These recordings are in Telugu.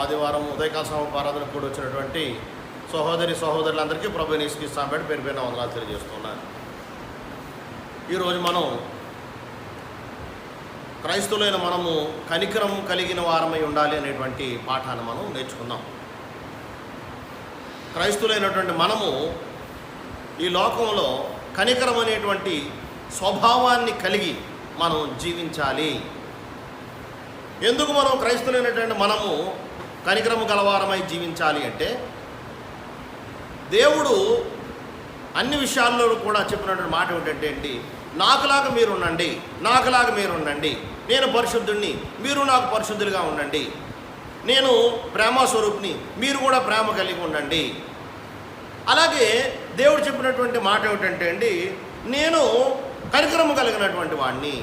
ఆదివారం ఉదయకాల సమపారాధన కూడా వచ్చినటువంటి సహోదరులందరికీ ప్రభువైన యేసుక్రీస్తు నామమున పేరు పేరున వందనాలు తెలియజేస్తున్నాను. ఈరోజు మనం క్రైస్తవులైన మనము కనికరం కలిగిన వారమై ఉండాలి అనేటువంటి పాఠాన్ని మనం నేర్చుకుందాం. క్రైస్తవులైనటువంటి మనము ఈ లోకంలో కనికరం అనేటువంటి స్వభావాన్ని కలిగి మనం జీవించాలి. ఎందుకు మనం క్రైస్తవులైనటువంటి మనము కనికరము గలవారమై జీవించాలి అంటే, దేవుడు అన్ని విషయాల్లో కూడా చెప్పినటువంటి మాట ఏమిటంటే, నాకులాగా మీరు ఉండండి, నాకులాగా మీరు ఉండండి, నేను పరిశుద్ధుడిని, మీరు నాకు పరిశుద్ధులుగా ఉండండి, నేను ప్రేమ స్వరూపిని, మీరు కూడా ప్రేమ కలిగి ఉండండి. అలాగే దేవుడు చెప్పినటువంటి మాట ఏమిటంటే నేను కనికరము కలిగినటువంటి వాడిని,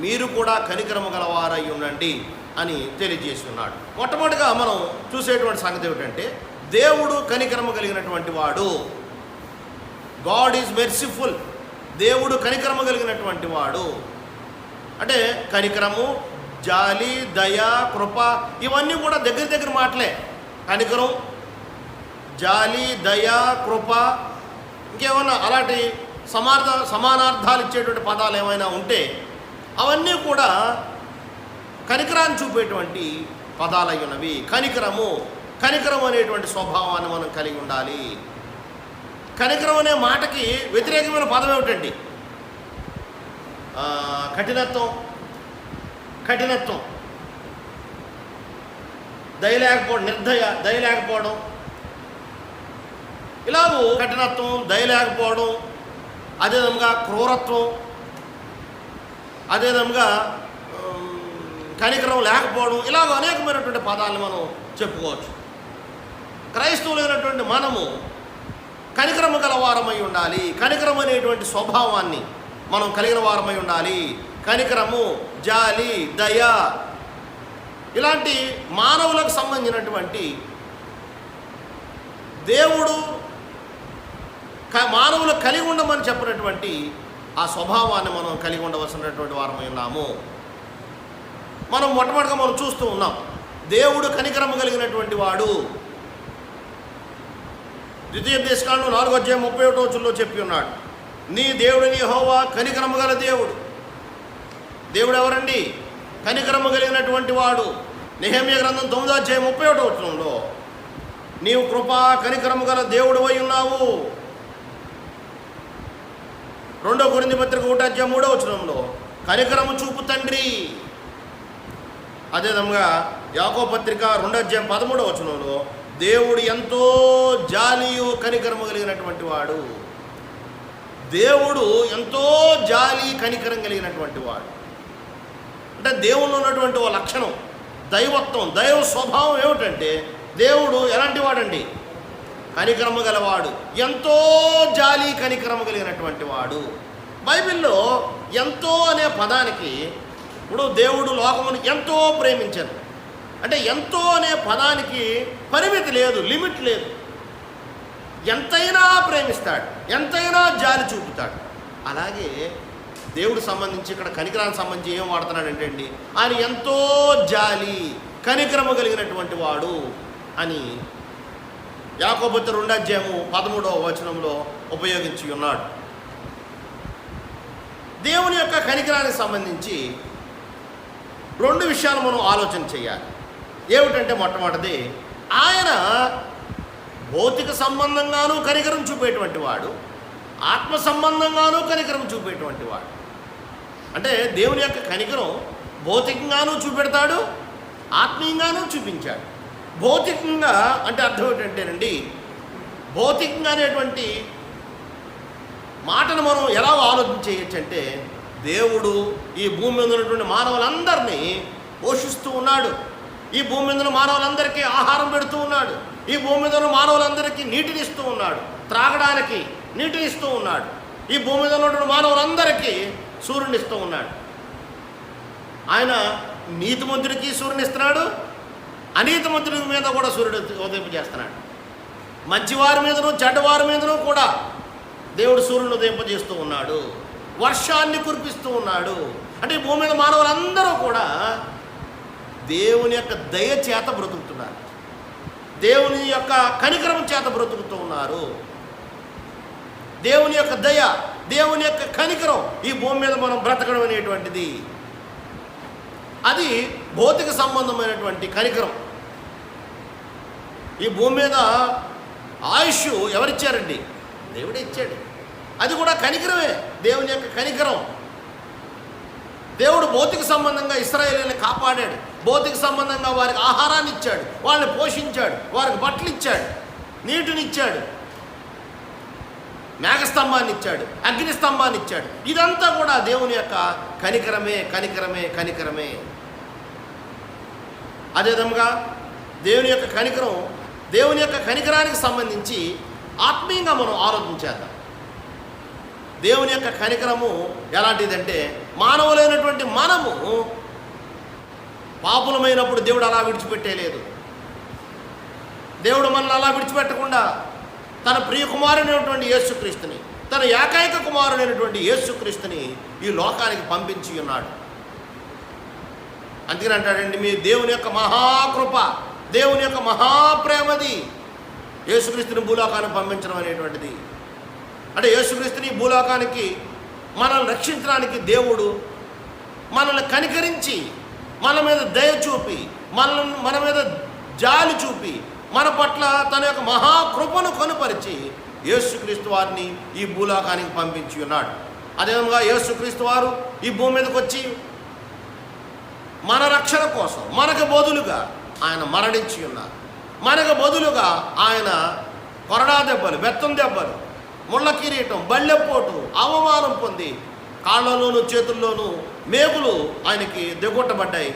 మీరు కూడా కనికరము గలవారై ఉండండి అని తెలియజేసి ఉన్నాడు. మొట్టమొదటిగా మనం చూసేటువంటి సంగతి ఏమిటంటే, దేవుడు కనికరము కలిగినటువంటి వాడు. God is merciful. దేవుడు కనికరము కలిగినటువంటి వాడు. అంటే కనికరము, జాలి, దయ, కృప ఇవన్నీ కూడా దగ్గర మాటలే. కనికరం, జాలి, దయ, కృప, ఇంకేమన్నా అలాంటి సమానార్థాలు ఇచ్చేటువంటి పదాలు ఏమైనా ఉంటే అవన్నీ కూడా కనికరాన్ని చూపేటువంటి పదాలు అయి ఉన్నవి. కనికరం అనేటువంటి స్వభావాన్ని మనం కలిగి ఉండాలి. కనికరం అనే మాటకి వ్యతిరేకమైన పదం ఏమిటండి? కఠినత్వం, దయ లేకపోవడం, ఇలాగూ కఠినత్వం, దయ లేకపోవడం, అదేవిధంగా క్రూరత్వం, అదేవిధంగా కనికరం లేకపోవడం, ఇలాగ అనేకమైనటువంటి పదాలను మనం చెప్పుకోవచ్చు. క్రైస్తవులైనటువంటి మనము కనికరము గల వారమై ఉండాలి. కనికరం అనేటువంటి స్వభావాన్ని మనం కలిగిన వారమై ఉండాలి. కనికరము, జాలి, దయ ఇలాంటి మానవులకు సంబంధించినటువంటి దేవుడు మానవులు కలిగి ఉండమని చెప్పినటువంటి ఆ స్వభావాన్ని మనం కలిగి ఉండవలసినటువంటి వారమై ఉన్నాము. మనం మొట్టమొదటిగా మనం చూస్తూ ఉన్నాం, దేవుడు కనికరము కలిగినటువంటి వాడు. ద్వితీయోపదేశకాండం 4:31 చెప్పి ఉన్నాడు, నీ దేవుడిని యెహోవా కనికరము గల దేవుడు. దేవుడు ఎవరండి? కనికరము కలిగినటువంటి వాడు. నెహెమ్యా గ్రంథం 9:31 నీవు కృపా కనికరము గల దేవుడు అయి ఉన్నావు. 2 కొరింథీ పత్రిక 1:3 కనికరము చూపు తండ్రి. అదేవిధంగా యాకోబు పత్రిక 2:13 దేవుడు ఎంతో జాలియు కనికరము కలిగినటువంటి వాడు. దేవుడు ఎంతో జాలి కనికరం కలిగినటువంటి వాడు. అంటే దేవుళ్ళు ఉన్నటువంటి ఓ లక్షణం దైవత్వం, దైవ స్వభావం ఏమిటంటే, దేవుడు ఎలాంటి వాడండి? కనికరము గలవాడు, ఎంతో జాలి కనికరము కలిగినటువంటి వాడు. బైబిల్లో ఎంతో అనే పదానికి ఇప్పుడు దేవుడు లోకమును ఎంతో ప్రేమించాను అంటే ఎంతో అనే పదానికి పరిమితి లేదు, లిమిట్ లేదు. ఎంతైనా ప్రేమిస్తాడు, ఎంతైనా జాలి చూపుతాడు. అలాగే దేవుడు సంబంధించి ఇక్కడ కనికరానికి సంబంధించి ఏం వాడుతున్నాడంటే అండి, ఆయన ఎంతో జాలి కనికరము కలిగినటువంటి వాడు అని యాకోబు 2:13 ఉపయోగించి ఉన్నాడు. దేవుని యొక్క కనికరానికి సంబంధించి 2 విషయాలు మనం ఆలోచన చేయాలి. ఏమిటంటే, మొట్టమొదటిది ఆయన భౌతిక సంబంధంగానూ కనికరం చూపేటువంటి వాడు, ఆత్మ సంబంధంగానూ కనికరం చూపేటువంటి వాడు. అంటే దేవుని యొక్క కనికరం భౌతికంగానూ చూపెడతాడు, ఆత్మీయంగానూ చూపించాడు. భౌతికంగా అంటే అర్థం ఏంటంటేనండి, భౌతికంగా అనేటువంటి మాటను మనం ఎలా ఆలోచన చేయొచ్చు అంటే, దేవుడు ఈ భూమి మీద ఉన్నటువంటి మానవులందరినీ పోషిస్తూ ఉన్నాడు. ఈ భూమి మీద ఉన్న మానవులందరికీ ఆహారం పెడుతూ ఉన్నాడు. ఈ భూమి మీద ఉన్న మానవులందరికీ నీటినిస్తూ ఉన్నాడు, త్రాగడానికి నీటినిస్తూ ఉన్నాడు. ఈ భూమి మీద ఉన్నటువంటి మానవులందరికీ సూర్యునిస్తూ ఉన్నాడు. ఆయన నీతిమంతుడికి సూర్యునిస్తున్నాడు, అనీతిమంతుడి మీద కూడా సూర్యుడు ఉదయింపజేస్తున్నాడు. మంచివారి మీదను చెడ్డవారి మీదను కూడా దేవుడు సూర్యుని ఉదయింపజేస్తూ ఉన్నాడు, వర్షాన్ని కురిపిస్తూ ఉన్నాడు. అంటే ఈ భూమి మీద మానవులందరూ కూడా దేవుని యొక్క దయ చేత బ్రతుకుతున్నారు. దేవుని యొక్క కనికరం చేత బ్రతుకుతూ ఉన్నారు. దేవుని యొక్క దయ, దేవుని యొక్క కనికరం ఈ భూమి మీద మనం బ్రతకడం అనేటువంటిది అది భౌతిక సంబంధమైనటువంటి కనికరం. ఈ భూమి మీద ఆయుష్ ఎవరిచ్చారండి? దేవుడే ఇచ్చాడు. అది కూడా కనికరమే, దేవుని యొక్క కనికరం. దేవుడు భౌతిక సంబంధంగా ఇశ్రాయేలుని కాపాడాడు, భౌతిక సంబంధంగా వారికి ఆహారాన్ని ఇచ్చాడు, వాళ్ళని పోషించాడు, వారికి బట్టలు ఇచ్చాడు, నీటినిచ్చాడు, మేఘస్తంభాన్ని ఇచ్చాడు, అగ్నిస్తంభాన్ని ఇచ్చాడు. ఇదంతా కూడా దేవుని యొక్క కనికరమే, కనికరమే, కనికరమే. అదేవిధంగా దేవుని యొక్క కనికరం, దేవుని యొక్క కనికరానికి సంబంధించి ఆత్మీయంగా మనం ఆలోచించేద్దాం. దేవుని యొక్క కనికరము ఎలాంటిదంటే, మానవులైనటువంటి మనము పాపులమైనప్పుడు దేవుడు అలా విడిచిపెట్టేలేదు. దేవుడు మనల్ని అలా విడిచిపెట్టకుండా తన ప్రియ కుమారుడైనటువంటి యేసుక్రీస్తుని, తన ఏకైక కుమారుడైనటువంటి యేసుక్రీస్తుని ఈ లోకానికి పంపించి ఉన్నాడు. అందుకని అంటాడండి, మీ దేవుని యొక్క మహాకృప, దేవుని యొక్క మహాప్రేమది యేసుక్రీస్తుని భూలోకానికి పంపించడం అనేటువంటిది. అంటే యేసుక్రీస్తుని భూలోకానికి మనల్ని రక్షించడానికి దేవుడు మనల్ని కనికరించి, మన మీద దయ చూపి, మన మీద జాలి చూపి, మన పట్ల తన యొక్క మహాకృపను కనుపరిచి యేసుక్రీస్తు వారిని ఈ భూలోకానికి పంపించి ఉన్నాడు. అదేవిధంగా యేసుక్రీస్తు వారు ఈ భూమి మీదకి వచ్చి మన రక్షణ కోసం మనకు బదులుగా ఆయన మరణించి ఉన్నారు. మనకు బదులుగా ఆయన కొరడా దెబ్బలు, బెత్తం దెబ్బలు, ముళ్ళ కిరీటం, బళ్ళెపోటు, అవమానం పొంది కాళ్ళలోనూ చేతుల్లోనూ మేకులు ఆయనకి దిగొట్టబడ్డాయి.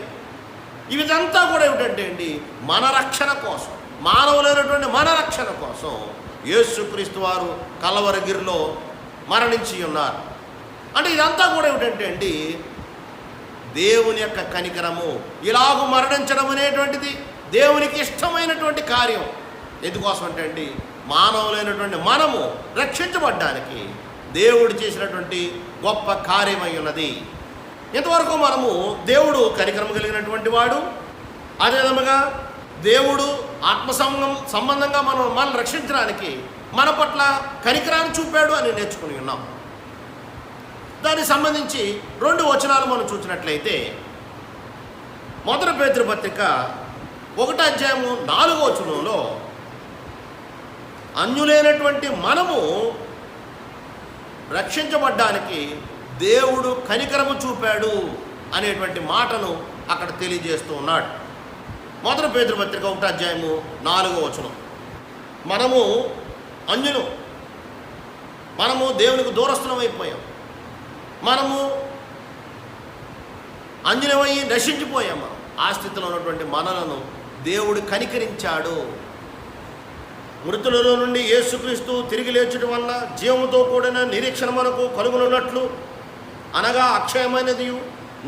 ఇదంతా కూడా ఏమిటంటే అండి, మన రక్షణ కోసం, మానవులైనటువంటి మన రక్షణ కోసం యేసుక్రీస్తు వారు కలవరగిరిలో మరణించి ఉన్నారు. అంటే ఇదంతా కూడా ఏమిటంటే అండి, దేవుని యొక్క కనికరము. ఇలాగ మరణించడం అనేటువంటిది దేవునికి ఇష్టమైనటువంటి కార్యం. ఎందుకోసం అంటే అండి, మానవులైనటువంటి మనము రక్షించబడ్డానికి దేవుడు చేసినటువంటి గొప్ప కార్యమై ఉన్నది. ఇంతవరకు మనము దేవుడు కనికరం కలిగినటువంటి వాడు, అదేవిధంగా దేవుడు సంబంధంగా మనల్ని రక్షించడానికి మన పట్ల కనికరాన్ని చూపాడు అని నేర్చుకుని ఉన్నాం. దానికి సంబంధించి 2 వచనాలు మనం చూసినట్లయితే, 1 పేతురు పత్రిక 1వ అధ్యాయము 4వ వచనంలో అన్యులైనటువంటి మనము రక్షించబడ్డానికి దేవుడు కనికరము చూపాడు అనేటువంటి మాటను అక్కడ తెలియజేస్తూ ఉన్నాడు. 1 పేతురు పత్రిక 1వ అధ్యాయము 4వ వచనం, మనము అన్యులు, మనము దేవునికి దూరస్థులం అయిపోయాం, మనము అంజనమయ్యి నశించిపోయాం. మనం ఆ స్థితిలో ఉన్నటువంటి మనలను దేవుడు కనికరించాడు. మృతులలో నుండి యేసుక్రీస్తు తిరిగి లేచడం వల్ల జీవముతో కూడిన నిరీక్షణ మనకు కలుగునున్నట్లు, అనగా అక్షయమైనదియు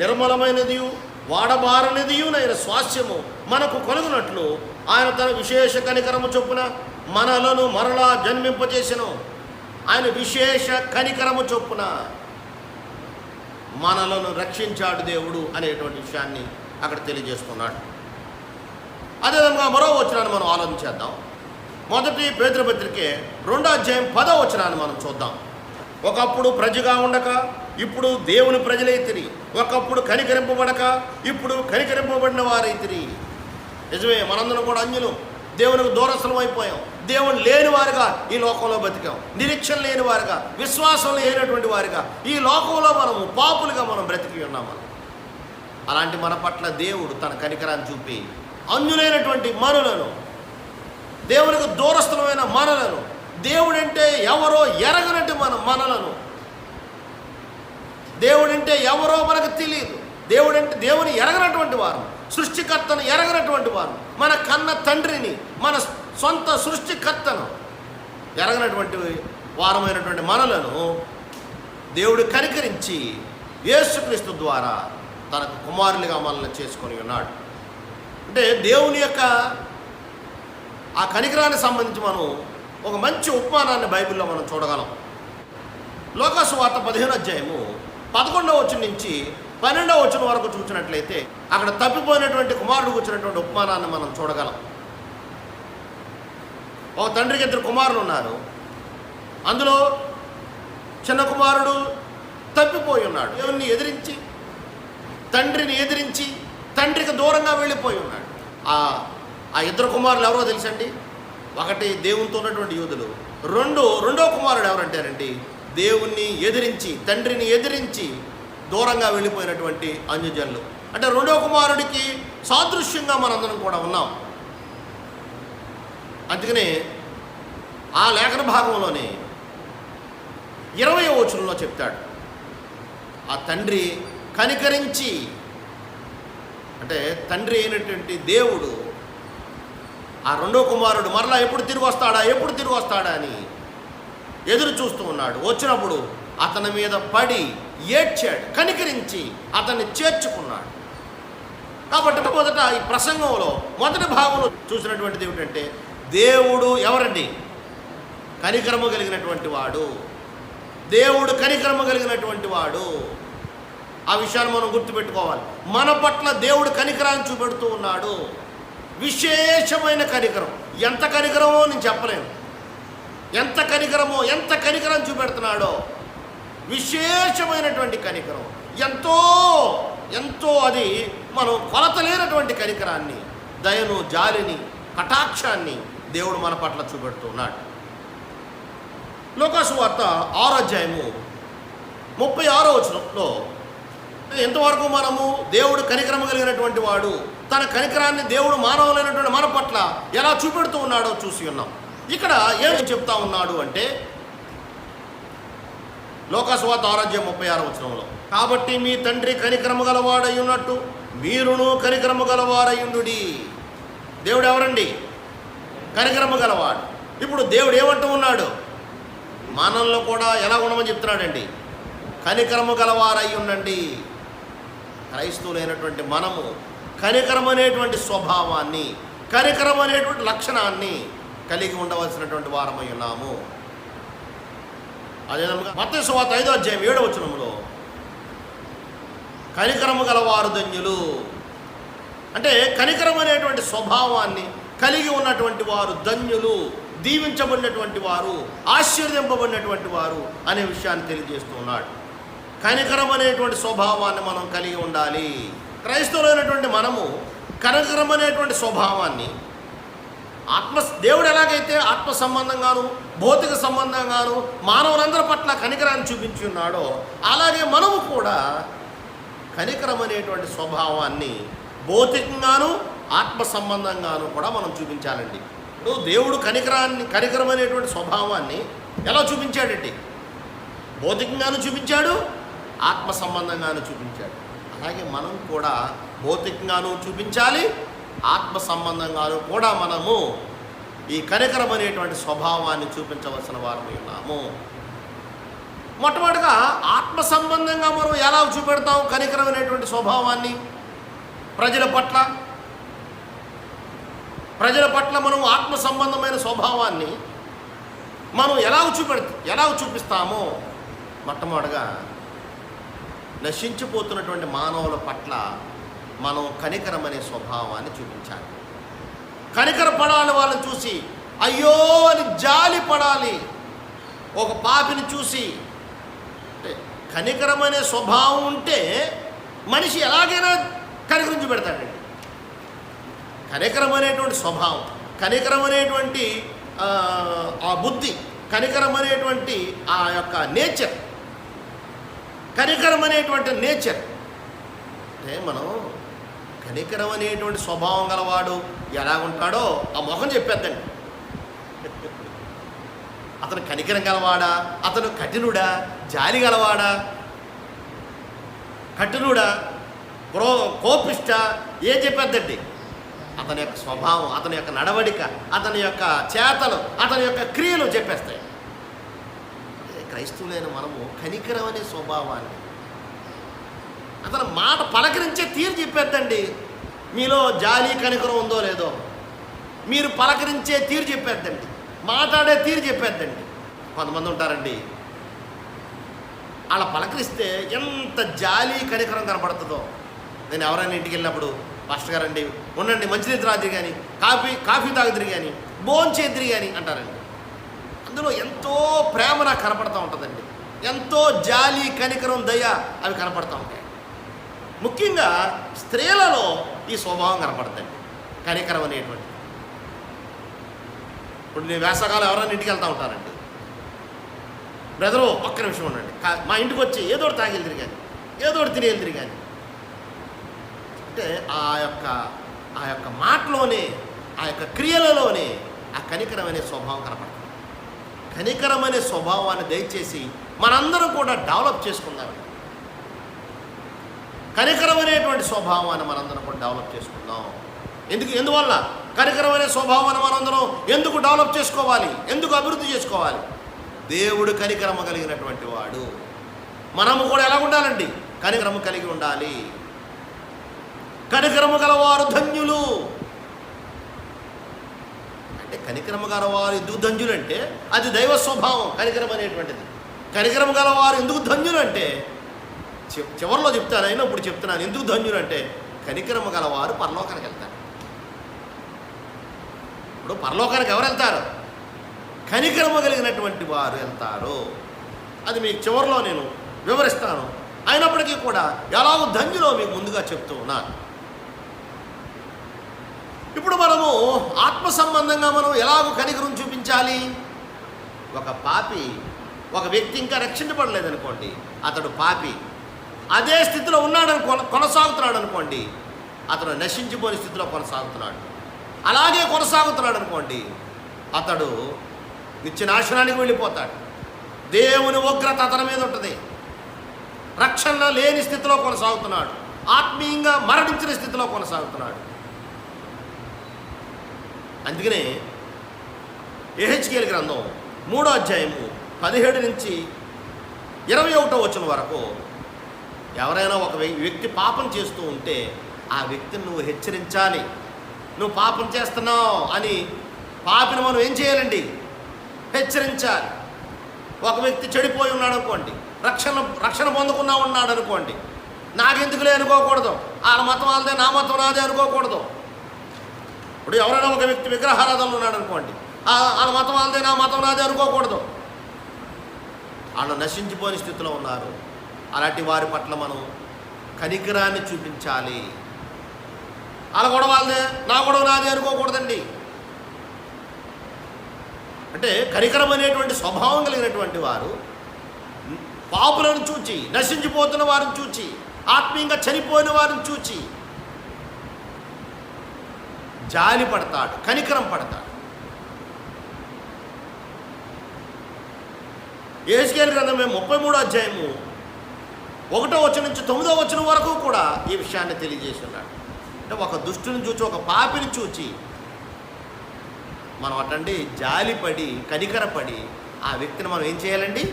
నిర్మలమైనదియు వాడబారనిదియు నైన స్వాస్యము మనకు కలుగునట్లు ఆయన తన విశేష కనికరము చొప్పున మనలను మరలా జన్మింపజేసెను. ఆయన విశేష కనికరము చొప్పున మనలను రక్షించాడు దేవుడు అనేటువంటి విషయాన్ని అక్కడ తెలియజేస్తున్నాడు. అదేవిధంగా మరో వచనాన్ని మనం ఆలోచించేద్దాం. 1 పేతురు పత్రికే 2వ అధ్యాయం 10వ వచనాన్ని మనం చూద్దాం. ఒకప్పుడు ప్రజగా ఉండక ఇప్పుడు దేవుని ప్రజలైతిరి, ఒకప్పుడు కనికరింపబడక ఇప్పుడు కనికరింపబడిన వారైతిరి. నిజమే, మనందరం కూడా అన్యులు, దేవునికి దూరస్థలం అయిపోయాం, దేవుని లేని వారుగా ఈ లోకంలో బతికాం, నిరీక్షణ లేని వారుగా, విశ్వాసం లేనటువంటి వారుగా ఈ లోకంలో మనము పాపులుగా మనం బ్రతికి ఉన్నాం. అలాంటి మన పట్ల దేవుడు తన కనికరాన్ని చూపి అన్యులైనటువంటి మనలను, దేవునికి దూరస్థలమైన మనలను, దేవుడంటే ఎవరో ఎరగనట్టు మనలను, దేవుడంటే ఎవరో మనకు తెలియదు, దేవుని ఎరగనటువంటి వారు, సృష్టికర్తను ఎరగనటువంటి వారు, మన కన్న తండ్రిని, మన సొంత సృష్టికర్తను ఎరగనటువంటి వారమైనటువంటి మనలను దేవుడు కనికరించి యేసుక్రీస్తు ద్వారా తనకు కుమారులుగా మనల్ని చేసుకొని ఉన్నాడు. అంటే దేవుని యొక్క ఆ కనికరానికి సంబంధించి మనం ఒక మంచి ఉపమానాన్ని బైబిల్లో మనం చూడగలం. లోకాసు వార్త 15వ అధ్యాయము 11వ వచనం నుంచి 12వ వచనం వరకు చూసినట్లయితే అక్కడ తప్పిపోయినటువంటి కుమారుడు కూర్చున్నటువంటి ఉపమానాన్ని మనం చూడగలం. ఒక తండ్రికి 2 కుమారులు ఉన్నారు. అందులో చిన్న కుమారుడు తప్పిపోయి ఉన్నాడు. దేవుణ్ణి ఎదిరించి, తండ్రిని ఎదిరించి తండ్రికి దూరంగా వెళ్ళిపోయి ఉన్నాడు. ఆ 2 కుమారులు ఎవరో తెలుసండి? ఒకటి దేవునితో ఉన్నటువంటి యూదులు, రెండో కుమారుడు ఎవరంటారండి? దేవుణ్ణి ఎదిరించి, తండ్రిని ఎదిరించి దూరంగా వెళ్ళిపోయినటువంటి అన్యజనులు. అంటే రెండో కుమారుడికి సాదృశ్యంగా మనందరం కూడా ఉన్నాం. అందుకనే ఆ లేఖన భాగంలోనే 20వ వచనంలో చెప్తాడు, ఆ తండ్రి కనికరించి, అంటే తండ్రి అయినటువంటి దేవుడు ఆ రెండో కుమారుడు మరలా ఎప్పుడు తిరిగి వస్తాడా అని ఎదురు చూస్తూ ఉన్నాడు. వచ్చినప్పుడు అతని మీద పడి ఏడ్చాడు, కనికరించి అతన్ని చేర్చుకున్నాడు. కాబట్టి మొదట ఈ ప్రసంగంలో మొదటి భాగంలో చూసినటువంటిది ఏమిటంటే, దేవుడు ఎవరండి? కనికరము కలిగినటువంటి వాడు. దేవుడు కనికరము కలిగినటువంటి వాడు. ఆ విషయాన్ని మనం గుర్తుపెట్టుకోవాలి. మన పట్ల దేవుడు కనికరాన్ని చూపెడుతూ ఉన్నాడు. విశేషమైన కనికరం. ఎంత కనికరమో నేను చెప్పలేను. ఎంత కనికరం చూపెడుతున్నాడో. విశేషమైనటువంటి కనికరం, ఎంతో అది మనం కొలతలేనటువంటి కనికరాన్ని, దయను, జాలిని, కటాక్షాన్ని దేవుడు మన పట్ల చూపెడుతున్నాడు. లూకాసు వార్త 6వ అధ్యాయము 36వ వచనంలో ఎంతవరకు మనము దేవుడు కనికరము కలిగినటువంటి వాడు, తన కనికరాన్ని దేవుడు మానవులైనటువంటి మన పట్ల ఎలా చూపెడుతూ ఉన్నాడో చూసి ఉన్నాం. ఇక్కడ ఏం చెప్తా ఉన్నాడు అంటే, లూకాసు వార్త 6వ అధ్యాయం 36వ వచనంలో, కాబట్టి మీ తండ్రి కనికరము గలవాడై ఉన్నట్టు మీరును కనికరము గలవారయుండుడి. దేవుడు ఎవరండి? కనికరము గలవాడు. ఇప్పుడు దేవుడు ఏమంటూ ఉన్నాడు? మనల్లో కూడా ఎలా ఉండమని చెప్తున్నాడండి? కనికరము గలవారై ఉండండి. క్రైస్తవులైనటువంటి మనము కనికరం అనేటువంటి స్వభావాన్ని, కనికరం అనేటువంటి లక్షణాన్ని కలిగి ఉండవలసినటువంటి వారమై ఉన్నాము. అదేవిధంగా మత్తయి సువార్త 5వ అధ్యాయం 7వ వచనంలో, కనికరము గలవారు ధన్యులు. అంటే కనికరం అనేటువంటి స్వభావాన్ని కలిగి ఉన్నటువంటి వారు ధన్యులు, దీవించబడినటువంటి వారు, ఆశీర్వదింపబడినటువంటి వారు అనే విషయాన్ని తెలియజేస్తూ ఉన్నాడు. కనికరం అనేటువంటి స్వభావాన్ని మనం కలిగి ఉండాలి. క్రైస్తవులైనటువంటి మనము కనికరం అనేటువంటి స్వభావాన్ని దేవుడు ఎలాగైతే ఆత్మ సంబంధంగాను భౌతిక సంబంధంగాను మానవులందరి పట్ల కనికరాన్ని చూపించి ఉన్నాడో, అలాగే మనము కూడా కనికరం అనేటువంటి స్వభావాన్ని భౌతికంగాను ఆత్మ సంబంధంగాను కూడా మనం చూపించాలండి. ఇప్పుడు దేవుడు కనికరం అనేటువంటి స్వభావాన్ని ఎలా చూపించాడండి? భౌతికంగాను చూపించాడు, ఆత్మ సంబంధంగాను చూపించాడు. అలాగే మనం కూడా భౌతికంగాను చూపించాలి, ఆత్మ సంబంధంగాను కూడా మనము ఈ కనికరం అనేటువంటి స్వభావాన్ని చూపించవలసిన వారమై ఉన్నాము. మొట్టమొదటిగా ఆత్మ సంబంధంగా మనం ఎలా చూపెడతాం కనికరం అనేటువంటి స్వభావాన్ని? ప్రజల పట్ల మనం ఆత్మ సంబంధమైన స్వభావాన్ని మనం ఎలా చూపిస్తామో, మొట్టమొదటిగా నశించిపోతున్నటువంటి మానవుల పట్ల మనం కనికరం అనే స్వభావాన్ని చూపించాలి. కనికరపడాలి, వాళ్ళని చూసి అయ్యో అని జాలి పడాలి. ఒక పాపిని చూసి కనికరం అనే స్వభావం ఉంటే మనిషి ఎలాగైనా కనికరం చూపెడతాడండి. కనికరం అనేటువంటి స్వభావం, కనికరం అనేటువంటి ఆ బుద్ధి, కనికరం అనేటువంటి ఆ యొక్క నేచర్, కనికరం అనేటువంటి నేచర్ అంటే మనం కనికరం అనేటువంటి స్వభావం గలవాడు ఎలా ఉంటాడో ఆ మొహం చెప్పేద్దండి. అతను కనికరం గలవాడా, అతను కఠినుడా, జాలి గలవాడా, కఠినుడా, కోపిష్ట, ఏం చెప్పేద్దండి? అతని యొక్క స్వభావం, అతని యొక్క నడవడిక, అతని యొక్క చేతలు, అతని యొక్క క్రియలు చెప్పేస్తాయి. క్రైస్తవులైన మనము కనికరం అనే స్వభావాన్ని, అతను మాట పలకరించే తీరు చెప్పేద్దండి. మీలో జాలి కనికరం ఉందో లేదో మీరు పలకరించే తీరు చెప్పేద్దండి, మాట్లాడే తీరు చెప్పేద్దండి. కొంతమంది ఉంటారండి, అలా పలకరిస్తే ఎంత జాలి కనికరం కనపడుతుందో. నేను ఎవరైనా ఇంటికి వెళ్ళినప్పుడు పాస్టర్ గారండి ఉండండి, మంచినీళ్ళు తాగుదురు కానీ, కాఫీ తాగుదురు కానీ, భోంచేద్దురు కానీ అంటారండి. అందులో ఎంతో ప్రేమ నాకు కనపడతా ఉంటుందండి, ఎంతో జాలి, కనికరం, దయ అవి కనపడతా ఉంటాయి. ముఖ్యంగా స్త్రీలలో ఈ స్వభావం కనపడుతుంది, కనికరం అనేటువంటి. ఇప్పుడు నేను వేసవకాలం ఎవరైనా ఇంటికి వెళ్తూ ఉంటానండి, బ్రదరు ఒక్క నిమిషం ఉండండి, మా ఇంటికి వచ్చి ఏదో ఒకటి తాగి వెళ్తురు కానీ, ఏదో ఒకటి తిని వెళ్తురు కానీ అంటే ఆ యొక్క మాటలోనే, ఆ యొక్క క్రియలలోనే ఆ కనికరం అనే స్వభావం కనపడుతుంది. కనికరం అనే స్వభావాన్ని దయచేసి మనందరం కూడా డెవలప్ చేసుకుందామండి. కనికరం అనేటువంటి స్వభావాన్ని మనందరం కూడా డెవలప్ చేసుకుందాం. ఎందువల్ల కనికరం అనే స్వభావాన్ని మనందరం ఎందుకు డెవలప్ చేసుకోవాలి, ఎందుకు అభివృద్ధి చేసుకోవాలి? దేవుడు కనికరమ కలిగినటువంటి వాడు. మనము కూడా ఎలా ఉండాలండి? కనికరము కలిగి ఉండాలి. కనికరము గలవారు ధన్యులు అంటే, కనికరము గలవారు ఎందుకు ధన్యులు అంటే అది దైవ స్వభావం కనికరం అనేటువంటిది. కనికరము గలవారు ఎందుకు ధన్యులు అంటే, చివరిలో చెప్తాను, అయినా ఇప్పుడు చెప్తున్నాను ఎందుకు ధన్యులు అంటే, కనికరము గలవారు పరలోకానికి వెళ్తారు. ఇప్పుడు పరలోకానికి ఎవరు వెళ్తారు? కనికరము కలిగినటువంటి వారు వెళ్తారు. అది మీకు చివరిలో నేను వివరిస్తాను. అయినప్పటికీ కూడా ఎలాగో ధన్యులో మీకు ముందుగా చెప్తూ ఉన్నాను. ఇప్పుడు మనము ఆత్మ సంబంధంగా మనం ఎలాగో కనికరం చూపించాలి? ఒక వ్యక్తి ఇంకా రక్షించబడలేదనుకోండి, అతడు పాపి, అదే స్థితిలో కొనసాగుతున్నాడు అనుకోండి, అతడు నశించిపోయిన స్థితిలో కొనసాగుతున్నాడు. అలాగే కొనసాగుతున్నాడు అనుకోండి, అతడు నిత్యనాశనానికి వెళ్ళిపోతాడు. దేవుని ఉగ్రత అతని మీద ఉంటుంది. రక్షణ లేని స్థితిలో కొనసాగుతున్నాడు, ఆత్మీయంగా మరణించిన స్థితిలో కొనసాగుతున్నాడు. అందుకనే యెహెజ్కేలు గ్రంథం 3వ అధ్యాయము 17 నుంచి 21వ వచనం వరకు, ఎవరైనా ఒక వ్యక్తి పాపం చేస్తూ ఉంటే ఆ వ్యక్తిని నువ్వు హెచ్చరించాలి. నువ్వు పాపం చేస్తున్నావు అని పాపిని మనం ఏం చేయాలండి? హెచ్చరించాలి. ఒక వ్యక్తి చెడిపోయి ఉన్నాడు అనుకోండి, రక్షణ పొందకుండా ఉన్నాడు అనుకోండి, నాకెందుకులే అనుకోకూడదు, వాళ్ళ మతం వాళ్ళదే నా మతం నాదే అనుకోకూడదు. ఇప్పుడు ఎవరైనా ఒక వ్యక్తి విగ్రహారాధనలో ఉన్నాడు అనుకోండి, వాళ్ళ మతం వాళ్ళదే నా మతం నాదే అనుకోకూడదు. వాళ్ళు నశించిపోయిన స్థితిలో ఉన్నారు. అలాంటి వారి పట్ల మనం కనికరాన్ని చూపించాలి. వాళ్ళ గొడవ వాళ్ళదే నా గొడవ నాదే అనుకోకూడదండి. అంటే కనికరం అనేటువంటి స్వభావం కలిగినటువంటి వారు పాపులను చూచి, నశించిపోతున్న వారిని చూచి, ఆత్మీయంగా చనిపోయిన వారిని చూచి జాలి పడతాడు, కనికరం పడతాడు. యెహెజ్కేలు గ్రంథం 33వ అధ్యాయము 1వ వచనం నుంచి 9వ వచనం వరకు కూడా ఈ విషయాన్ని తెలియజేసి ఉన్నాడు. అంటే ఒక దుష్టుని చూచి, ఒక పాపిని చూచి మనం అటండి జాలిపడి, కనికరపడి ఆ వ్యక్తిని మనం ఏం చేయాలండి?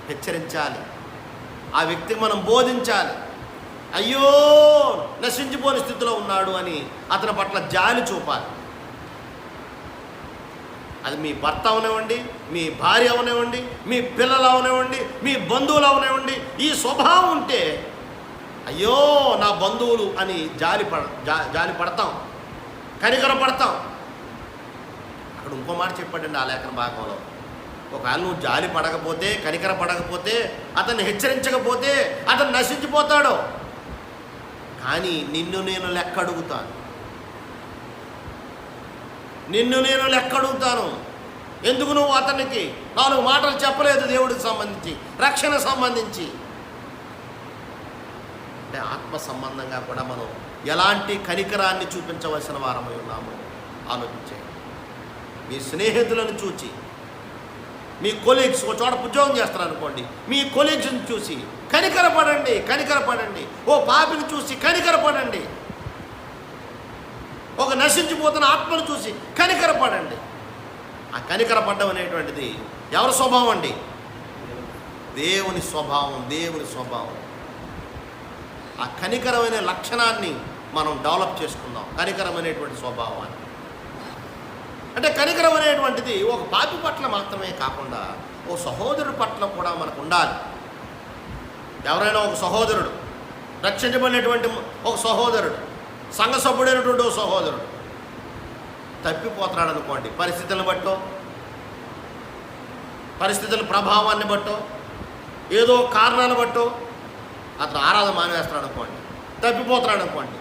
హెచ్చరించాలి. ఆ వ్యక్తికి మనం బోధించాలి. అయ్యో నశించిపోని స్థితిలో ఉన్నాడు అని అతని పట్ల జాలి చూపాలి. అది మీ భర్త అవనివ్వండి, మీ భార్య అవనివ్వండి, మీ పిల్లలు అవనివ్వండి, మీ బంధువులు అవనివ్వండి. ఈ స్వభావం ఉంటే అయ్యో నా బంధువులు అని జాలి పడతాం, కనికర పడతాం. అక్కడ ఇంకో మాట చెప్పాడండి ఆ లేఖన భాగంలో, ఒకవేళ నువ్వు జాలి పడకపోతే, కనికర పడకపోతే, అతన్ని హెచ్చరించకపోతే అతను నశించిపోతాడు. కానీ నిన్ను నేను లెక్క అడుగుతాను, ఎందుకు నువ్వు అతనికి 4 మాటలు చెప్పలేదు దేవుడికి సంబంధించి, రక్షణ సంబంధించి. అంటే ఆత్మ సంబంధంగా కూడా మనం ఎలాంటి కనికరాన్ని చూపించవలసిన వారమై ఉన్నామో ఆలోచించే. మీ స్నేహితులను చూచి, మీ కొలీగ్స్ ఒక చోట ఉద్యోగం చేస్తారు అనుకోండి, మీ కొలీగ్స్ని చూసి కనికరపడండి. ఓ పాపిని చూసి కనికరపడండి. ఒక నశించిపోతున్న ఆత్మను చూసి కనికరపడండి. ఆ కనికరపడడం అనేటువంటిది ఎవరి స్వభావం అండి? దేవుని స్వభావం. ఆ కనికరమైన లక్షణాన్ని మనం డెవలప్ చేసుకుందాం, కనికరం అనేటువంటి స్వభావాన్ని. అంటే కనికరం అనేటువంటిది ఒక పాపి పట్ల మాత్రమే కాకుండా ఓ సహోదరుడి పట్ల కూడా మనకు ఉండాలి. ఎవరైనా ఒక సహోదరుడు, రక్షించబడినటువంటి ఒక సహోదరుడు సంఘ సభ్యుడైనటువంటి ఓ సహోదరుడు తప్పిపోతున్నాడు అనుకోండి, పరిస్థితులను బట్టో, పరిస్థితుల ప్రభావాన్ని బట్టో, ఏదో కారణాన్ని బట్టో అతను ఆరాధన మానేస్తున్నాడు అనుకోండి, తప్పిపోతున్నాడు అనుకోండి,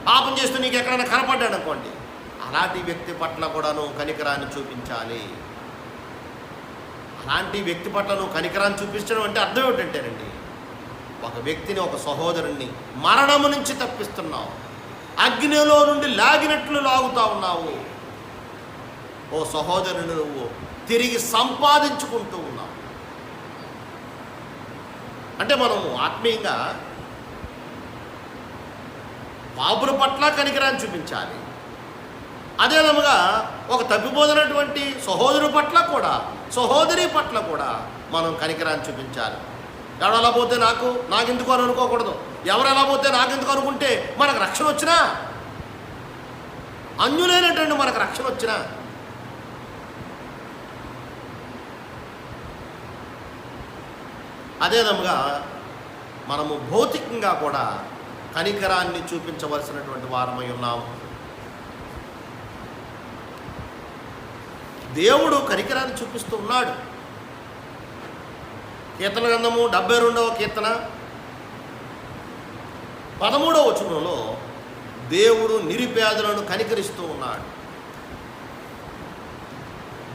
పాపం చేస్తూ నీకు ఎక్కడైనా కనపడ్డాడు అనుకోండి, అలాంటి వ్యక్తి పట్ల కూడా నువ్వు కనికరాన్ని చూపించాలి. అలాంటి వ్యక్తి పట్ల నువ్వు కనికరాన్ని చూపించడం అంటే అర్థం ఏమిటంటేనండి, ఒక వ్యక్తిని, ఒక సహోదరుణ్ణి మరణము నుంచి తప్పిస్తున్నావు, అగ్నిలో నుండి లాగినట్లు లాగుతా ఉన్నావు, ఓ సహోదరుని నువ్వు తిరిగి సంపాదించుకుంటూ ఉన్నావు. అంటే మనము ఆత్మీయంగా పాపుల పట్ల కనికరాన్ని చూపించాలి. అదే విధముగా ఒక తప్పిపోతున్నటువంటి సహోదరు పట్ల కూడా, సహోదరి పట్ల కూడా మనం కనికరాన్ని చూపించాలి. ఎవరు ఎలా పోతే నాకెందుకు అని అనుకోకూడదు. ఎవరు ఎలా పోతే నాకెందుకు అనుకుంటే మనకు రక్షణ వచ్చినా, అన్యులైనటువంటి మనకు రక్షణ వచ్చినా, అదే విధముగా మనము భౌతికంగా కూడా కనికరాన్ని చూపించవలసినటువంటి వారమై ఉన్నాము. దేవుడు కనికరాన్ని చూపిస్తూ ఉన్నాడు. కీర్తన గ్రంథము 72వ కీర్తన 13వ వచనంలో దేవుడు నిరుపేదలను కనికరిస్తూ ఉన్నాడు,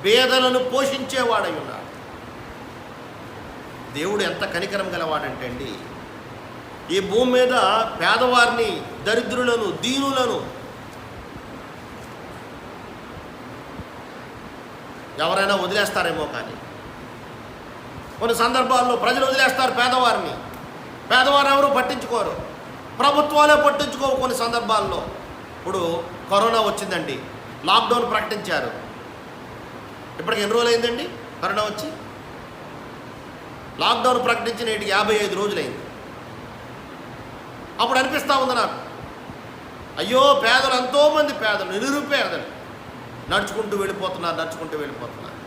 పేదలను పోషించేవాడై ఉన్నాడు. దేవుడు ఎంత కనికరం గలవాడంటే అండి, ఈ భూమి మీద పేదవారిని, దరిద్రులను, దీనులను ఎవరైనా వదిలేస్తారేమో, కానీ కొన్ని సందర్భాల్లో ప్రజలు వదిలేస్తారు పేదవారిని. పేదవారు ఎవరు పట్టించుకోరు, ప్రభుత్వాలే పట్టించుకోవు కొన్ని సందర్భాల్లో. ఇప్పుడు కరోనా వచ్చిందండి, లాక్డౌన్ ప్రకటించారు. ఇప్పటికి ఎన్ని రోజులు అయిందండి కరోనా వచ్చి? లాక్డౌన్ ప్రకటించి నేటికి 55 రోజులైంది. అప్పుడు అనిపిస్తూ ఉంది నాకు, అయ్యో పేదలు, ఎంతోమంది పేదలు, నిరుపేదలు నడుచుకుంటూ వెళ్ళిపోతున్నారు.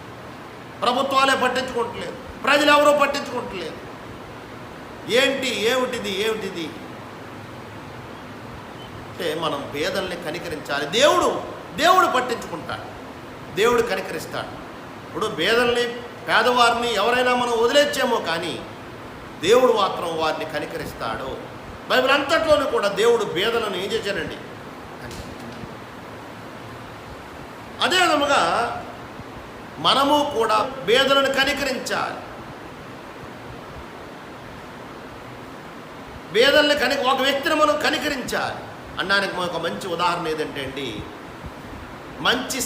ప్రభుత్వాలే పట్టించుకోవట్లేదు, ప్రజలు ఎవరో పట్టించుకోవట్లేదు. ఏమిటిది అంటే మనం పేదల్ని కనికరించాలి. దేవుడు పట్టించుకుంటాడు, దేవుడు కనికరిస్తాడు. ఇప్పుడు పేదవారిని ఎవరైనా మనం వదిలేచ్చేమో, కానీ దేవుడు మాత్రం వారిని కనికరిస్తాడు. బైబిల్ అంతట్లోనూ కూడా దేవుడు పేదలను ఏం చేశాడండి. అదే విధముగా మనము కూడా పేదలను కనికరించాలి. ఒక వ్యక్తిని మనం కనికరించాలి అన్నానికి ఒక మంచి ఉదాహరణ ఏదంటే అండి, మంచి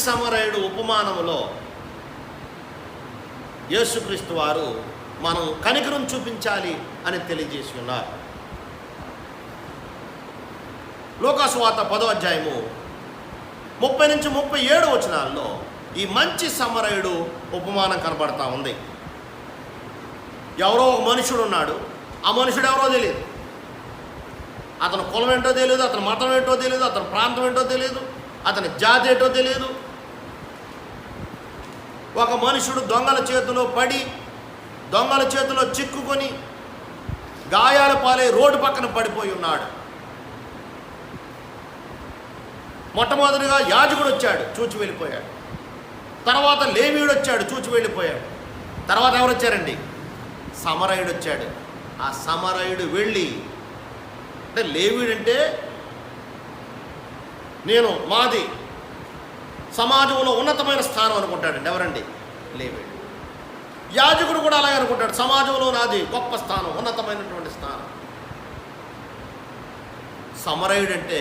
సమరయుడు ఉపమానములో యేసుక్రీస్తు వారు మనం కనికరం చూపించాలి అని తెలియజేసి ఉన్నారు. లూకాసు వార్త 10వ అధ్యాయము 30 నుంచి 37 వచనాల్లో ఈ మంచి సమరయుడు ఉపమానం కనబడతా ఉంది. ఎవరో ఒక మనుషుడు ఉన్నాడు, ఆ మనుషుడు ఎవరో తెలియదు. అతని కులం ఏంటో తెలియదు, అతని మతం ఏంటో తెలియదు, అతని ప్రాంతం ఏంటో తెలియదు, అతని జాతి ఏంటో తెలియదు. ఒక మనుషుడు దొంగల చేతిలో చిక్కుకొని గాయాల పాలై రోడ్డు పక్కన పడిపోయి ఉన్నాడు. మొట్టమొదటిగా యాజకుడు వచ్చాడు, చూచి వెళ్ళిపోయాడు. తర్వాత లేవీయుడు వచ్చాడు, చూచి వెళ్ళిపోయాడు. తర్వాత ఎవరు వచ్చారండి? సమరయుడు వచ్చాడు. ఆ సమరయుడు వెళ్ళి, అంటే లేవీయుడు అంటే మాది సమాజంలో ఉన్నతమైన స్థానం అనుకుంటాడండి. ఎవరండి? లేవీయుడు. యాజకుడు కూడా అలాగే అనుకుంటాడు, సమాజంలో నాది గొప్ప స్థానం, ఉన్నతమైనటువంటి స్థానం. సమరయుడు అంటే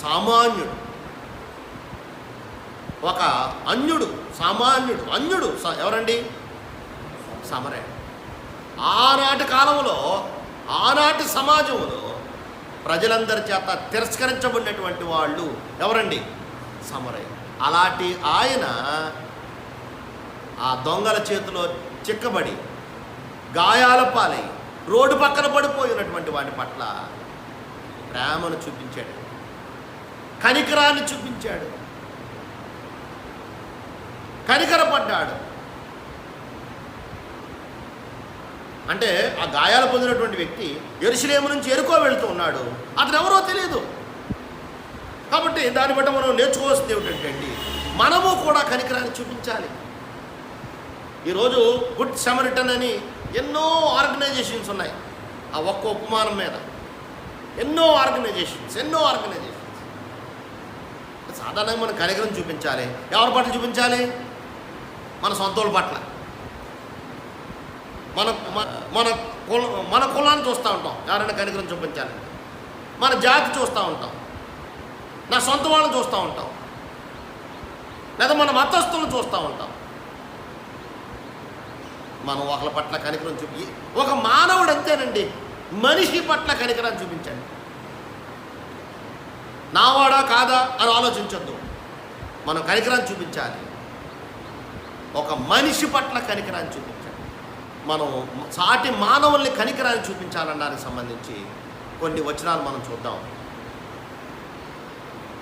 సామాన్యుడు, ఒక అన్యుడు. ఎవరండి? సమరయుడు. ఆనాటి కాలంలో, ఆనాటి సమాజంలో ప్రజలందరి చేత తిరస్కరించబడినటువంటి వాళ్ళు ఎవరండి? సమరయుడు. అలాంటి ఆయన ఆ దొంగల చేతిలో చిక్కబడి గాయాల పాలై రోడ్డు పక్కన పడిపోయినటువంటి వాడి పట్ల ప్రేమను చూపించాడు, కనికరాన్ని చూపించాడు, కనికరపడ్డాడు. అంటే ఆ గాయాలు పొందినటువంటి వ్యక్తి యెరూషలేము నుంచి యెరికో వెళ్తూ ఉన్నాడు, అతను ఎవరో తెలియదు. కాబట్టి దాన్ని బట్టి మనం నేర్చుకోవాల్సింది ఏమిటంటే అండి, మనము కూడా కనికరాన్ని చూపించాలి. ఈరోజు గుడ్ సమరిటన్ అని ఎన్నో ఆర్గనైజేషన్స్ ఉన్నాయి. ఆ ఒక్క ఉపమానం మీద ఎన్నో ఆర్గనైజేషన్స్. సాధారణంగా మనం కనికరం చూపించాలి. ఎవరి పట్ల చూపించాలి? మన సొంతోళ్ళ పట్ల. మన మన మన కులాన్ని చూస్తూ ఉంటాం, ఎవరైనా కనికరం చూపించాలంటే. మన జాతి చూస్తూ ఉంటాం, నా సొంత వాళ్ళని చూస్తూ ఉంటాం, లేదా మన మతస్థులను చూస్తూ ఉంటాం. మనం ఒకళ్ళ పట్ల కనికరం చూపి, ఒక మానవుడు అంతేనండి, మనిషి పట్ల కనికరాన్ని చూపించండి. నావాడా కాదా అని ఆలోచించొద్దు. మనం కనికరాన్ని చూపించాలి. ఒక మనిషి పట్ల కనికరాన్ని చూపించండి. మనం సాటి మానవుల్ని కనికరాన్ని చూపించాలనడానికి సంబంధించి కొన్ని వచనాలు మనం చూద్దాం.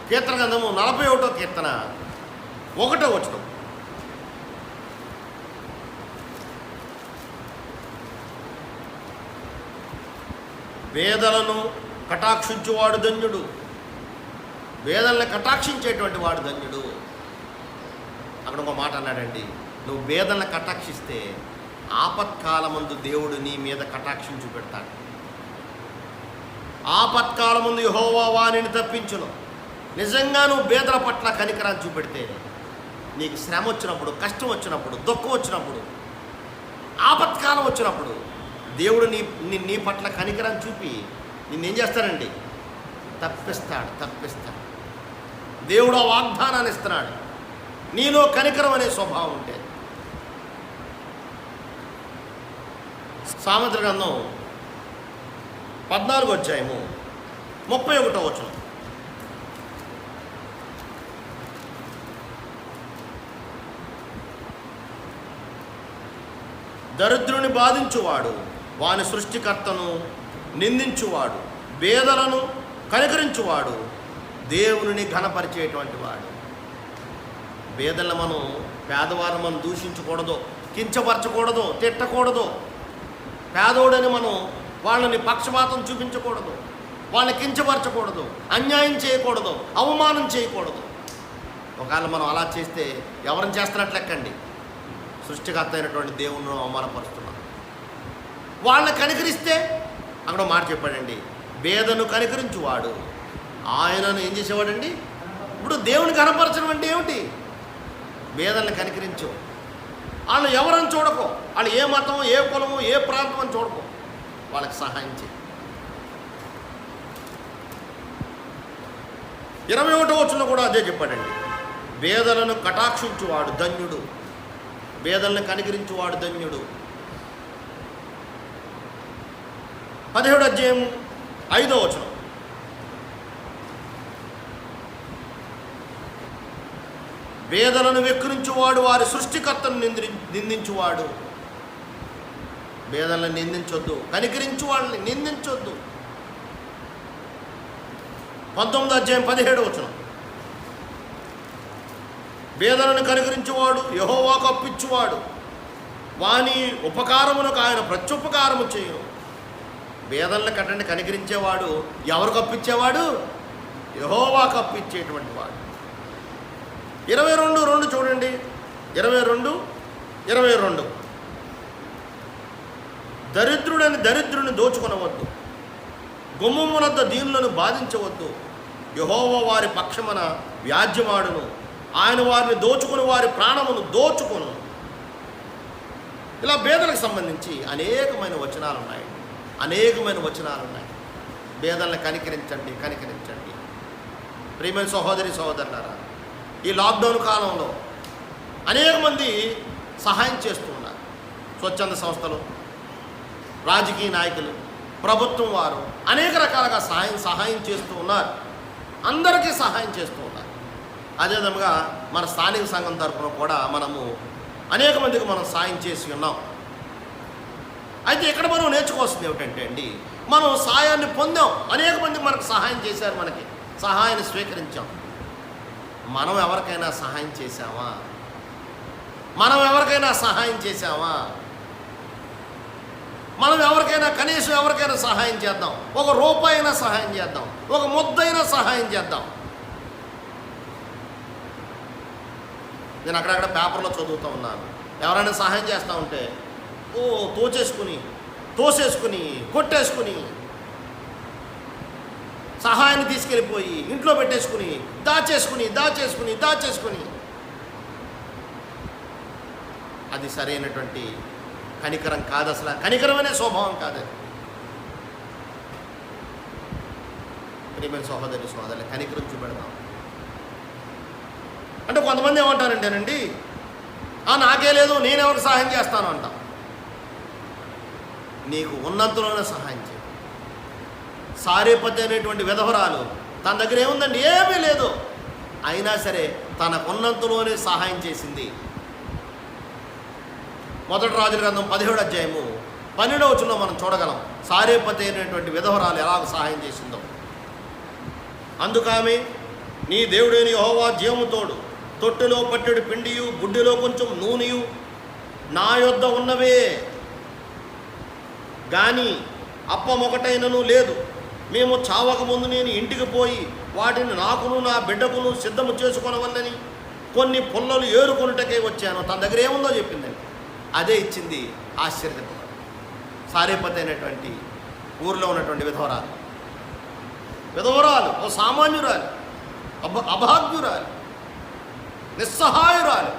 కీర్తన గ్రంథము 41వ కీర్తన 1వ వచనం. వేదలను కటాక్షించువాడు ధన్యుడు. వేదలను కటాక్షించేటువంటి వాడు ధన్యుడు. అక్కడ ఒక మాట అన్నాడండి, నువ్వు వేదలను కటాక్షిస్తే ఆపత్కాలమందు దేవుడు నీ మీద కటాక్షం చూపెడతాడు. ఆపత్కాలమందు యెహోవా వానిని తప్పించును. నిజంగా నువ్వు వేదల పట్ల కనికరాన్ని చూపెడితే, నీకు శ్రమ వచ్చినప్పుడు, కష్టం వచ్చినప్పుడు, దుఃఖం వచ్చినప్పుడు, ఆపత్కాలం వచ్చినప్పుడు దేవుడు నీ పట్ల కనికరాన్ని చూపి నిన్నేం చేస్తాడండి? తప్పిస్తాడు. దేవుడు ఆ వాగ్దానాన్ని ఇస్తున్నాడు. నీలో కనికరం అనే స్వభావం ఉంటే. సామెతల గ్రంథం 14వ అధ్యాయము 31వ వచనం. దరిద్రుని బాధించువాడు వాని సృష్టికర్తను నిందించువాడు, పేదలను కనికరించువాడు దేవుని ఘనపరిచేటువంటి వాడు. పేదలను పేదవారిని మనం దూషించకూడదు, కించపరచకూడదు, తిట్టకూడదు. పేదోడని మనం వాళ్ళని పక్షపాతం చూపించకూడదు, వాళ్ళని కించపరచకూడదు, అన్యాయం చేయకూడదు, అవమానం చేయకూడదు. ఒకవేళ మనం అలా చేస్తే ఎవరిని చేస్తున్నట్లెక్కండి? సృష్టికర్త అయినటువంటి దేవుణ్ణి అవమానపరుస్తున్నాం. వాళ్ళని కనికరిస్తే అక్కడ మాట చెప్పాడండి, పేదను కనికరించువాడు ఆయనను ఏం చేసేవాడండి? ఇప్పుడు దేవుని కనపరచడం అంటే ఏమిటి? పేదలను కనికరించు. వాళ్ళు ఎవరని చూడకో, వాళ్ళు ఏ మతం, ఏ కులము, ఏ ప్రాంతం అని చూడకో, వాళ్ళకి సహాయం చేయి. 21వ వచనంలో కూడా అదే చెప్పాడండి, పేదలను కటాక్షించువాడు ధన్యుడు, పేదలను కనికరించువాడు ధన్యుడు. 17వ అధ్యాయం 5వ వచనం. పేదలను వెక్కిరించువాడు వారి సృష్టికర్తను నిందించువాడు. పేదలను నిందించొద్దు, కనికరించు వాళ్ళని నిందించొద్దు. 19వ అధ్యాయం 17వ వచనం. పేదలను కనికరించువాడు యెహోవాకు అప్పిచ్చువాడు, వాని ఉపకారమునకు ఆయన ప్రత్యుపకారము చేయను. పేదలను కట్టండి కనికరించేవాడు ఎవరికి అప్పిచ్చేవాడు? యెహోవాకు అప్పిచ్చేటువంటి వాడు. 22:2 చూడండి. 22:22 దరిద్రుని దోచుకొనవద్దు, గుమ్మమునద్ద దీనులను బాధించవద్దు. యెహోవా వారి పక్షమున వ్యాజ్యమాడును, ఆయన వారిని దోచుకుని వారి ప్రాణమును దోచుకొను. ఇలా పేదలకు సంబంధించి అనేకమైన వచనాలు ఉన్నాయి. పేదలను కనికరించండి. ప్రియమైన సహోదరి సహోదరులారా, ఈ లాక్డౌన్ కాలంలో అనేక మంది సహాయం చేస్తూ ఉన్నారు. స్వచ్ఛంద సంస్థలు, రాజకీయ నాయకులు, ప్రభుత్వం వారు అనేక రకాలుగా సహాయం చేస్తూ ఉన్నారు. అందరికీ సహాయం చేస్తూ ఉన్నారు. అదేవిధంగా మన స్థానిక సంఘం తరఫున కూడా మనము అనేక మందికి మనం సాయం చేసి ఉన్నాం. అయితే ఇక్కడ మనం నేర్చుకోవాల్సింది ఏమిటంటే అండి, మనం సహాయాన్ని పొందాం. అనేక మంది మనకు సహాయం చేశారు, మనకి సహాయాన్ని స్వీకరించాం. మనం ఎవరికైనా సహాయం చేశామా? మనం ఎవరికైనా కనీసం ఎవరికైనా సహాయం చేద్దాం, ఒక రూపాయి అయినా సహాయం చేద్దాం, ఒక ముద్దైనా సహాయం చేద్దాం. నేను అక్కడక్కడ పేపర్లో చదువుతూ ఉన్నాను, ఎవరైనా సహాయం చేస్తూ ఉంటే తోసేసుకుని కొట్టేసుకుని సహాయాన్ని తీసుకెళ్ళిపోయి ఇంట్లో పెట్టేసుకుని దాచేసుకుని అది సరైనటువంటి కనికరం కాదు. అసలు కనికరమనే స్వభావం కాదు. ప్రియమైన సోదరులు కనికరం చూపెడతాం అంటే కొంతమంది ఏమంటారంటేనండి, నాకే లేదు, నేనెవరికి సహాయం చేస్తాను అంటాం. నీకు ఉన్నంతలోనే సహాయం చేయి. సారేపతి అనేటువంటి విధవరాలు తన దగ్గర ఏముందండి, ఏమీ లేదు, అయినా సరే తనకున్నంతలోనే సహాయం చేసింది. మొదటి రాజుల గ్రంథం 17వ అధ్యాయము 12వ వచనంలో మనం చూడగలం సారేపతి అనేటువంటి విధవరాలు ఎలాగ సహాయం చేసిందో. అందుకామె, నీ దేవుడైన యెహోవా జీవము తోడు, తొట్టెలో పట్టెడు పిండియు బుడ్డిలో కొంచెం నూనెయు నా యొద్ద ఉన్నవే గాని అప్పమొకటైనను లేదు. మేము చావకముందు నేను ఇంటికి పోయి వాటిని నాకును నా బిడ్డకును సిద్ధము చేసుకొనవల్లని కొన్ని పుల్లలు ఏరుకొనుటకే వచ్చాను. తన దగ్గర ఏముందో చెప్పిందండి, అదే ఇచ్చింది. ఆశ్చర్యపడ సారేపతి అయినటువంటి ఊరిలో ఉన్నటువంటి విధవరాలు ఓ సామాన్యురాలు, అభాగ్యురాలు, నిస్సహాయురాలు.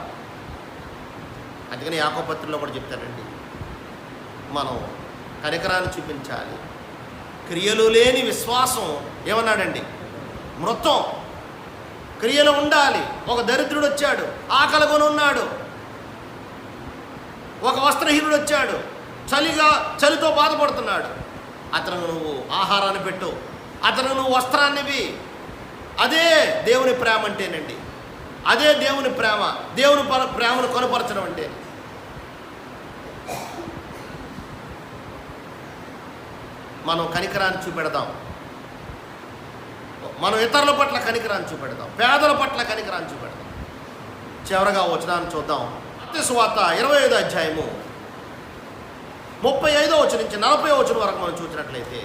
అందుకని యాకోబు పత్రికలో కూడా చెప్తారండి, మనం కనికరాన్ని చూపించాలి. క్రియలు లేని విశ్వాసం ఏమన్నాడండి, మృతం. క్రియలు ఉండాలి. ఒక దరిద్రుడు వచ్చాడు, ఆకలిగొని ఉన్నాడు. ఒక వస్త్రహీనుడు వచ్చాడు, చలితో బాధపడుతున్నాడు. అతను నువ్వు ఆహారాన్ని పెట్టు, అతను నువ్వు వస్త్రాన్ని ఇవ్వి. అదే దేవుని ప్రేమ అంటేనండి. అదే దేవుని ప్రేమ. దేవుని ప్రేమను కనుపరచడం అంటే. మనం కనికరాన్ని చూపెడదాం. మనం ఇతరుల పట్ల కనికరాన్ని చూపెడదాం, పేదల పట్ల కనికరాన్ని చూపెడదాం. చివరగా వచనాన్ని చూద్దాం. మత్తయి సువార్త 25వ అధ్యాయము 35వ వచనం నుంచి 40వ వచనం వరకు మనం చూసినట్లయితే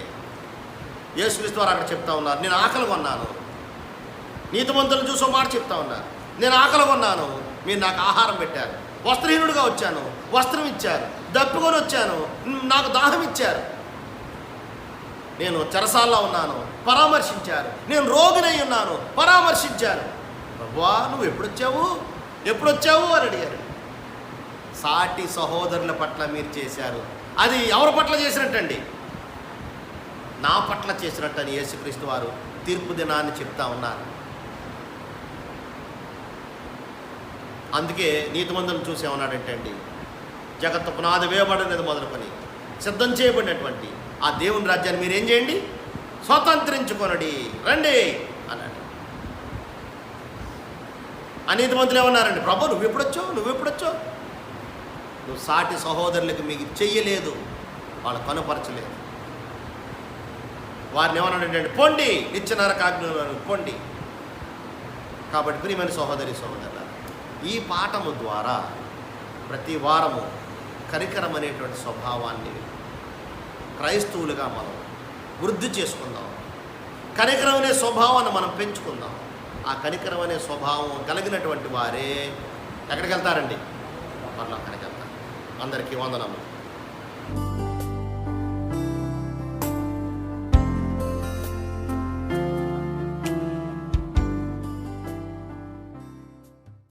యేసుక్రీస్తు వారు అక్కడ చెప్తా ఉన్నారు, నేను ఆకలి కొన్నాను. నీతిమంతులను చూసో మాట చెప్తా ఉన్నారు, నేను ఆకలి కొన్నాను, మీరు నాకు ఆహారం పెట్టారు. వస్త్రహీనుడిగా వచ్చాను, వస్త్రం ఇచ్చారు. దప్పుకొని వచ్చాను, నాకు దాహం ఇచ్చారు. నేను చెరసాల్లో ఉన్నాను, పరామర్శించారు. నేను రోగినై ఉన్నాను, పరామర్శించారు. ప్రభువా, నువ్వు ఎప్పుడొచ్చావు అని అడిగారు. సాటి సహోదరుల పట్ల మీరు చేశారు. అది ఎవరి పట్ల చేసినట్టండి, నా పట్ల చేసినట్టు అని యేసుక్రీస్తు వారు తీర్పు దినాన్ని చెప్తా ఉన్నారు. అందుకే నీతిమంతులను చూసి ఏమన్నాడంటే అండి, జగత్తు పునాది వేయబడినది మొదలుకొని సిద్ధం చేయబడినటువంటి ఆ దేవుని రాజ్యాన్ని మీరేం చేయండి, స్వతంత్రించుకొనడి, రండి అన్నాడు. అనీతిమంతులు ఏమన్నారండి, ప్రభు నువ్వెప్పుడొచ్చావు? నువ్వు సాటి సహోదరులకు మీకు చెయ్యలేదు, వాళ్ళు కనుపరచలేదు. వారిని ఏమన్నాడంటే, పొండి, నిత్య నరకాగ్నిలోకి పొండి. కాబట్టి ప్రియమైన సహోదరులారా, ఈ పాఠము ద్వారా ప్రతి వారము కనికరం అనేటువంటి స్వభావాన్ని క్రైస్తవులుగా మనం వృద్ధి చేసుకుందాం. కనికరం అనే స్వభావాన్ని మనం పెంచుకుందాం. ఆ కనికరం అనే స్వభావం కలిగినటువంటి వారే ఎక్కడికి వెళ్తారండి, పరలోకానికి వెళ్తారు. అందరికీ వందనములు.